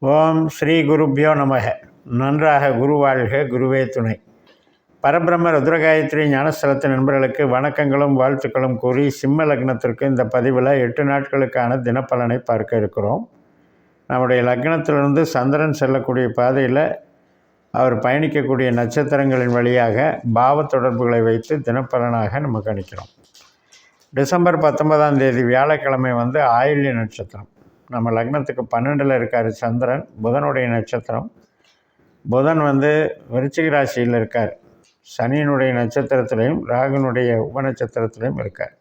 ஓம் ஸ்ரீ குருப்யோ நமக. நன்றாக குரு வாழ்க, குருவே துணை. பரபிரம்ம ருத்ரகாயத்ரி ஞானஸ்தலத்து நண்பர்களுக்கு வணக்கங்களும் வாழ்த்துக்களும் கூறி சிம்ம லக்னத்திற்கு இந்த பதிவில் 8 நாட்களுக்கான தினப்பலனை பார்க்க இருக்கிறோம். நம்முடைய லக்னத்திலிருந்து சந்திரன் செல்லக்கூடிய பாதையில் அவர் பயணிக்கக்கூடிய நட்சத்திரங்களின் வழியாக பாவ தொடர்புகளை வைத்து தினப்பலனாக நம்ம கணிக்கிறோம். டிசம்பர் 19ஆம் தேதி வியாழக்கிழமை ஆயில்ய நட்சத்திரம். நம்ம லக்னத்துக்கு 12ல் இருக்கார் சந்திரன், புதனுடைய நட்சத்திரம். புதன் விருச்சிக ராசியில் இருக்கார். சனியினுடைய நட்சத்திரத்திலையும் ராகுனுடைய உபநட்சத்திரத்திலையும் இருக்கார்.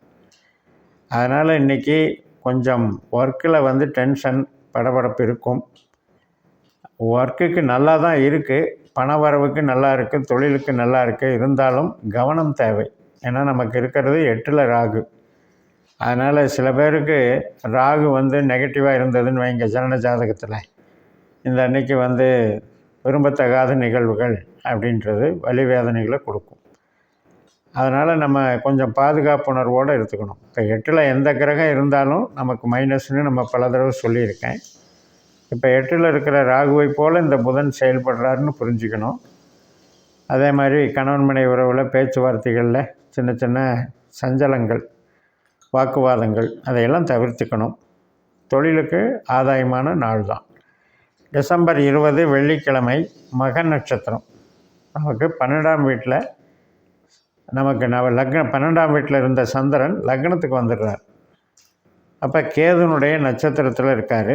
அதனால் இன்றைக்கி கொஞ்சம் ஒர்க்கில் டென்ஷன் படபடப்பு இருக்கும். ஒர்க்குக்கு நல்லா தான் இருக்குது, பண வரவுக்கு நல்லா இருக்குது, தொழிலுக்கு நல்லா இருக்குது. இருந்தாலும் கவனம் தேவை. ஏன்னா நமக்கு இருக்கிறது 8ல் ராகு. அதனால் சில பேருக்கு ராகு நெகட்டிவாக இருந்ததுன்னு வைங்க ஜனன ஜாதகத்தில், இந்த அன்னைக்கு விரும்பத்தகாத நிகழ்வுகள் அப்படின்றது வலி வேதனைகளை கொடுக்கும். அதனால் நம்ம கொஞ்சம் பாதுகாப்புணர்வோடு எடுத்துக்கணும். இப்போ 8ல் எந்த கிரகம் இருந்தாலும் நமக்கு மைனஸ்னு நம்ம பல தடவை சொல்லியிருக்கேன். இப்போ 8ல் இருக்கிற ராகுவை போல் இந்த புதன் செயல்படுறாருன்னு புரிஞ்சுக்கணும். அதே மாதிரி கணவன் மனைவி உறவில் பேச்சுவார்த்தைகளில் சின்ன சின்ன சஞ்சலங்கள், வாக்குவாதங்கள் அதையெல்லாம் தவிர்த்துக்கணும். தொழிலுக்கு ஆதாயமான நாள் தான். டிசம்பர் 20 வெள்ளிக்கிழமை மகன் நட்சத்திரம். நமக்கு 12ஆம் வீட்டில் லக்னம் 12ஆம் வீட்டில் இருந்த சந்திரன் லக்னத்துக்கு வந்துடுறார். அப்போ கேதுனுடைய நட்சத்திரத்தில் இருக்கார்.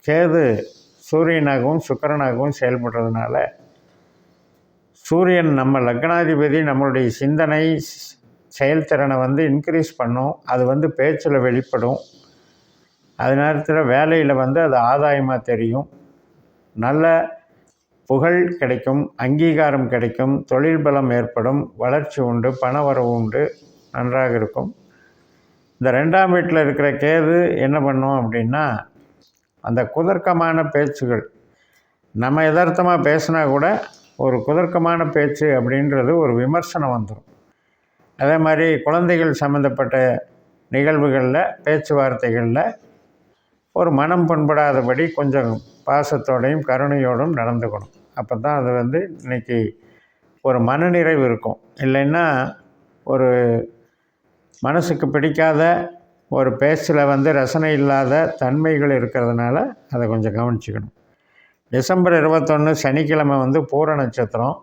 கேது சூரியனாகவும் சுக்கிரனாகவும் செயல்படுறதுனால, சூரியன் நம்ம லக்னாதிபதி நம்மளுடைய சிந்தனை செயல்திறனை இன்க்ரீஸ் பண்ணும். அது பேச்சில் வெளிப்படும். அது நேரத்தில் வேலையில் அது ஆதாயமாக தெரியும். நல்ல புகழ் கிடைக்கும், அங்கீகாரம் கிடைக்கும், தொழில் பலம் ஏற்படும், வளர்ச்சி உண்டு, பண வரவு உண்டு, நன்றாக இருக்கும். இந்த 2ஆம் வீட்டில் இருக்கிற கேது என்ன பண்ணும் அப்படின்னா, அந்த குதர்க்கமான பேச்சுகள், நம்ம யதார்த்தமாக பேசினா கூட ஒரு குதர்க்கமான பேச்சு அப்படின்றது ஒரு விமர்சனம் வந்துடும். அதே மாதிரி குழந்தைகள் சம்மந்தப்பட்ட நிகழ்வுகளில் பேச்சுவார்த்தைகளில் ஒரு மனம் புண்படாதபடி கொஞ்சம் பாசத்தோடையும் கருணையோடும் நடந்துக்கணும். அப்போ தான் அது இன்றைக்கி ஒரு மனநிறைவு இருக்கும். இல்லைன்னா ஒரு மனசுக்கு பிடிக்காத ஒரு பேச்சில் ரசனை இல்லாத தன்மைகள் இருக்கிறதுனால அதை கொஞ்சம் கவனிச்சுக்கணும். டிசம்பர் 21 சனிக்கிழமை பூர நட்சத்திரம்.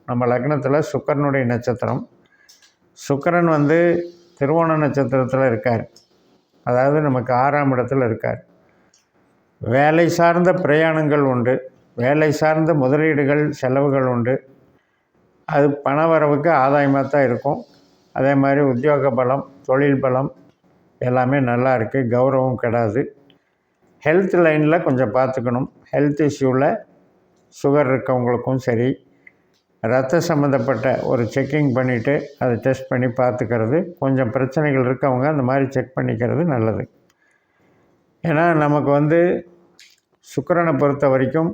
நம்ம லக்னத்தில் சுக்கிரனுடைய நட்சத்திரம். சுக்கிரன் திருவோண நட்சத்திரத்தில் இருக்கார். அதாவது நமக்கு 6ஆம் இடத்துல இருக்கார். வேலை சார்ந்த பிரயாணங்கள் உண்டு, வேலை சார்ந்த முதலீடுகள் செலவுகள் உண்டு. அது பண வரவுக்கு ஆதாயமாக தான் இருக்கும். அதே மாதிரி உத்தியோக பலம், தொழில் பலம் எல்லாமே நல்லா இருக்குது. கௌரவம் கெடாது. ஹெல்த் லைனில் கொஞ்சம் பார்த்துக்கணும். ஹெல்த் இஷ்யூவில் சுகர் இருக்கவங்களுக்கும் சரி, ரத்த சம்மந்தப்பட்ட ஒரு செக்கிங் பண்ணிவிட்டு அதை டெஸ்ட் பண்ணி பார்த்துக்கிறது, கொஞ்சம் பிரச்சனைகள் இருக்கவங்க அந்த மாதிரி செக் பண்ணிக்கிறது நல்லது. ஏன்னா நமக்கு சுக்கிரனை பொறுத்த வரைக்கும்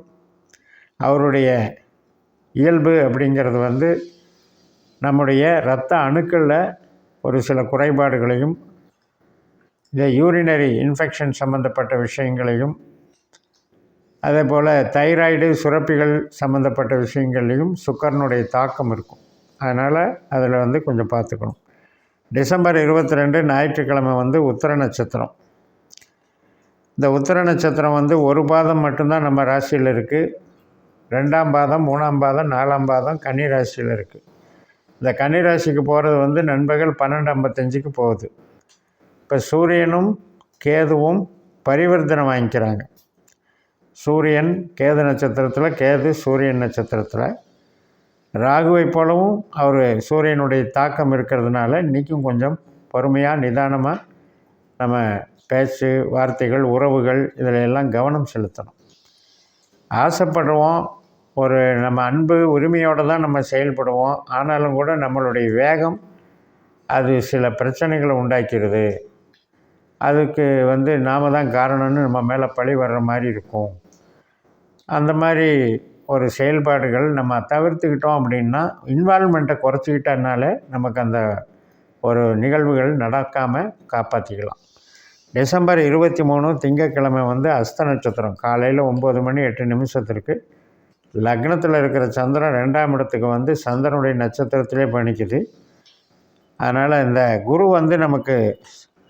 அவருடைய இயல்பு அப்படிங்கிறது நம்முடைய இரத்த அணுக்களில் ஒரு சில குறைபாடுகளையும், இந்த யூரினரி இன்ஃபெக்ஷன் சம்மந்தப்பட்ட விஷயங்களையும், அதே போல் தைராய்டு சுரப்பிகள் சம்மந்தப்பட்ட விஷயங்கள்லையும் சுக்கரனுடைய தாக்கம் இருக்கும். அதனால் அதில் கொஞ்சம் பார்த்துக்கணும். டிசம்பர் 22 ஞாயிற்றுக்கிழமை உத்திர நட்சத்திரம். இந்த உத்திர நட்சத்திரம் ஒரு பாதம் மட்டும்தான் நம்ம ராசியில் இருக்குது. 2ஆம் பாதம், 3ஆம் பாதம், 4ஆம் பாதம் கன்னி ராசியில் இருக்குது. இந்த கன்னி ராசிக்கு போகிறது நண்பகல் 12:55க்கு போகுது. இப்போ சூரியனும் கேதுவும் பரிவர்த்தனை வாங்கிக்கிறாங்க. சூரியன் கேது நட்சத்திரத்தில், கேது சூரியன் நட்சத்திரத்தில். ராகுவை போலவும் அவர் சூரியனுடைய தாக்கம் இருக்கிறதுனால இன்றைக்கும் கொஞ்சம் பொறுமையாக நிதானமாக நம்ம பேச்சு வார்த்தைகள் உறவுகள் இதில் எல்லாம் கவனம் செலுத்தணும். ஆசைப்படுவோம், ஒரு நம்ம அன்பு உரிமையோடு தான் நம்ம செயல்படுவோம். ஆனாலும் கூட நம்மளுடைய வேகம் அது சில பிரச்சனைகளை உண்டாக்கிறது. அதுக்கு நாம் தான் காரணம்னு நம்ம மேலே பழி வர்ற மாதிரி இருக்கும். அந்த மாதிரி ஒரு செயல்பாடுகள் நம்ம தவிர்த்துக்கிட்டோம் அப்படின்னா, இன்வால்மெண்ட்டை குறைச்சிக்கிட்டனால நமக்கு அந்த ஒரு நிகழ்வுகள் நடக்காமல் காப்பாற்றிக்கலாம். டிசம்பர் 23 திங்கட்கிழமை வந்து அஸ்த நட்சத்திரம். காலையில் 9 மணி 8 நிமிஷத்திற்கு லக்னத்தில் இருக்கிற சந்திரன் 2ஆம் இடத்துக்கு வந்து சந்திரனுடைய நட்சத்திரத்திலே பயணிக்குது. அதனால் இந்த குரு வந்து நமக்கு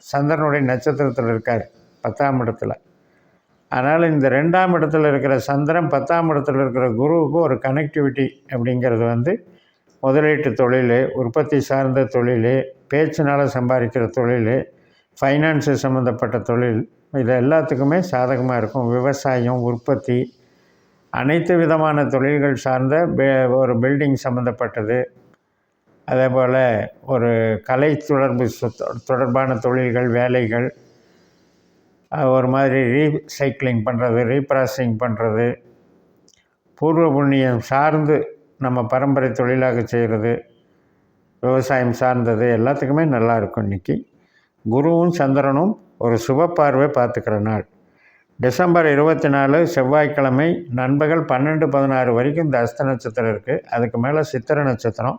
சந்திரனுடைய நட்சத்திரத்தில் இருக்கார் 10ஆம் இடத்துல. அதனால் இந்த 2ஆம் இடத்துல இருக்கிற சந்திரன் 10ஆம் இடத்துல இருக்கிற குருவுக்கு ஒரு கனெக்டிவிட்டி அப்படிங்கிறது வந்து முதலீட்டு தொழில், உற்பத்தி சார்ந்த தொழில், பேச்சினால் சம்பாதிக்கிற தொழில், ஃபைனான்ஸு சம்மந்தப்பட்ட தொழில், இது எல்லாத்துக்குமே சாதகமாக இருக்கும். விவசாயம், உற்பத்தி, அனைத்து விதமான தொழில்கள் சார்ந்த ஒரு பில்டிங் சம்மந்தப்பட்டது, அதே போல் ஒரு கலை தொடர்பான தொழில்கள், வேலைகள், ஒரு மாதிரி ரீசைக்ளிங் பண்ணுறது, ரீப்ராசஸிங் பண்ணுறது, பூர்வ புண்ணியம் சார்ந்து நம்ம பரம்பரை தொழிலாக செய்கிறது, விவசாயம் சார்ந்தது எல்லாத்துக்குமே நல்லாயிருக்கும். இன்றைக்கி குருவும் சந்திரனும் ஒரு சுப பார்வை பார்த்துக்கிற நாள். டிசம்பர் 24 செவ்வாய்க்கிழமை நண்பகல் 12:16 வரைக்கும் இந்த அஸ்த நட்சத்திரம் இருக்குது. அதுக்கு மேலே சித்திரை நட்சத்திரம்.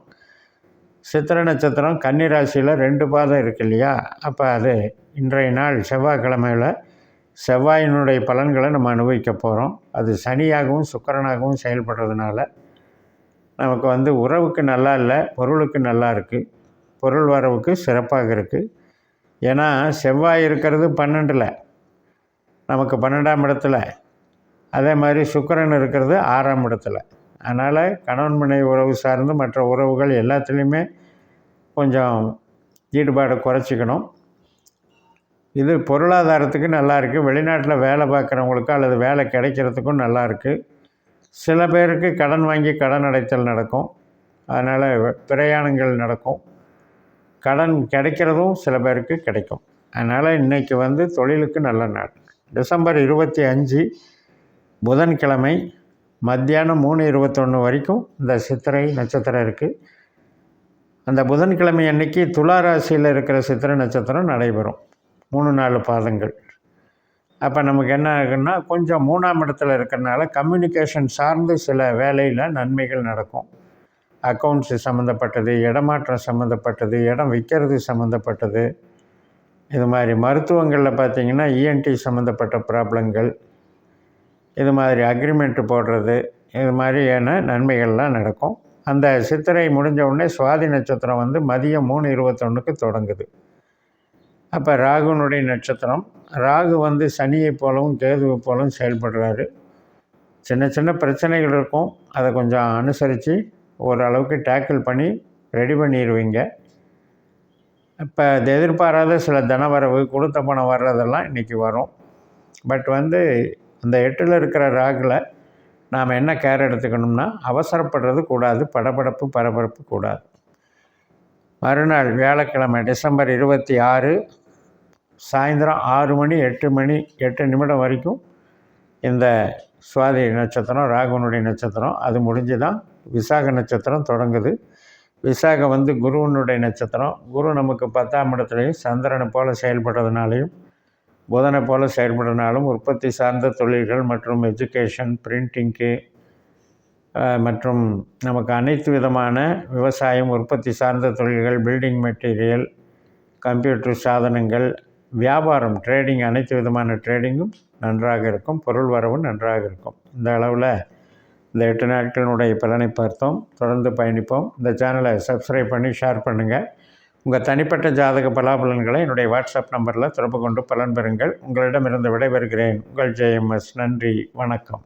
சித்திரை நட்சத்திரம் கன்னிராசியில் 2 பாதம் இருக்குது இல்லையா? அப்போ அது இன்றைய நாள் செவ்வாய்க்கிழமையில் செவ்வாயினுடைய பலன்களை நம்ம அனுபவிக்க போகிறோம். அது சனியாகவும் சுக்கிரனாகவும் செயல்படுறதுனால நமக்கு வந்து உறவுக்கு நல்லா இல்லை, பொருளுக்கு நல்லா இருக்குது. பொருள் வரவுக்கு சிறப்பாக இருக்குது. ஏன்னா செவ்வாய் இருக்கிறது 12ல், நமக்கு 12ஆம் இடத்துல. அதே மாதிரி சுக்கிரன் இருக்கிறது 6ஆம் இடத்துல. அதனால் கணவன் மனைவி உறவு சார்ந்து மற்ற உறவுகள் எல்லாத்துலேயுமே கொஞ்சம் ஈடுபாடு குறைச்சிக்கணும். இது பொருளாதாரத்துக்கு நல்லா இருக்குது. வெளிநாட்டில் வேலை பார்க்குறவங்களுக்கும் அல்லது வேலை கிடைக்கிறதுக்கும் நல்லா இருக்குது. சில பேருக்கு கடன் வாங்கி கடன் அடைத்தல் நடக்கும். அதனால் பிரயாணங்கள் நடக்கும். கடன் கிடைக்கிறதும் சில பேருக்கு கிடைக்கும். அதனால் இன்றைக்கி வந்து தொழிலுக்கு நல்ல நாள். டிசம்பர் 25 புதன்கிழமை மத்தியானம் 3:21 வரைக்கும் இந்த சித்திரை நட்சத்திரம் இருக்குது. அந்த புதன்கிழமை அன்னைக்கு துலா ராசியில் இருக்கிற சித்திரை நட்சத்திரம் நடைபெறும் 3-4 பாதங்கள். அப்போ நமக்கு என்ன ஆகுன்னா, கொஞ்சம் 3ஆம் இடத்துல இருக்கிறனால கம்யூனிகேஷன் சார்ந்து சில வேலையில் நன்மைகள் நடக்கும். அக்கௌண்ட்ஸு சம்மந்தப்பட்டது, இடமாற்றம் சம்மந்தப்பட்டது, இடம் விற்கிறது சம்மந்தப்பட்டது, இது மாதிரி மருத்துவங்களில் பார்த்திங்கன்னா இஎன்டி சம்மந்தப்பட்ட ப்ராப்ளங்கள், இது மாதிரி அக்ரிமெண்ட்டு போடுறது, இது மாதிரியான நன்மைகள்லாம் நடக்கும். அந்த சித்திரை முடிஞ்ச உடனே சுவாதி நட்சத்திரம் வந்து மதியம் 3:21க்கு தொடங்குது. அப்போ ராகுனுடைய நட்சத்திரம். ராகு வந்து சனியை போலவும் கேதுவை போலவும் செயல்படுறாரு. சின்ன சின்ன பிரச்சனைகள் இருக்கும், அதை கொஞ்சம் அனுசரித்து ஓரளவுக்கு டேக்கிள் பண்ணி ரெடி பண்ணிடுவீங்க. இப்போ அது எதிர்பாராத சில தனவரவு, கொடுத்த பணம் வர்றதெல்லாம் இன்றைக்கி வரும். பட் வந்து அந்த 8ல் இருக்கிற ராகுல நாம் என்ன கேர் எடுத்துக்கணும்னா, அவசரப்படுறது கூடாது, படபடப்பு பரபரப்பு கூடாது. மறுநாள் வியாழக்கிழமை டிசம்பர் 26 சாயந்தரம் 6 மணி 8 நிமிடம் வரைக்கும் இந்த சுவாதி நட்சத்திரம், ராகுனுடைய நட்சத்திரம், அது முடிஞ்சு தான் விசாக நட்சத்திரம் தொடங்குது. விசாகம் வந்து குருவனுடைய நட்சத்திரம். குரு நமக்கு 10ஆம் இடத்துலையும் சந்திரனை போல் செயல்படுறதுனாலையும் புதனை போல் செயல்படுறதுனாலும் உற்பத்தி சார்ந்த தொழில்கள் மற்றும் எஜுகேஷன், பிரிண்டிங்கு மற்றும் நமக்கு அனைத்து விதமான விவசாயம், உற்பத்தி சார்ந்த தொழில்கள், பில்டிங் மெட்டீரியல், கம்ப்யூட்டர் சாதனங்கள், வியாபாரம், ட்ரேடிங், அனைத்து விதமான ட்ரேடிங்கும் நன்றாக இருக்கும். பொருள் வரவும் நன்றாக இருக்கும். இந்த அளவில் இந்த 8 நாட்களினுடைய பலனை பார்த்தோம். தொடர்ந்து பயணிப்போம். இந்த சேனலை சப்ஸ்கிரைப் பண்ணி ஷேர் பண்ணுங்கள். உங்கள் தனிப்பட்ட ஜாதக பலாபலன்களை என்னுடைய வாட்ஸ்அப் நம்பரில் தொடர்பு கொண்டு பலன் பெறுங்கள். உங்களிடமிருந்து விடைபெறுகிறேன். உங்கள் JMS. நன்றி, வணக்கம்.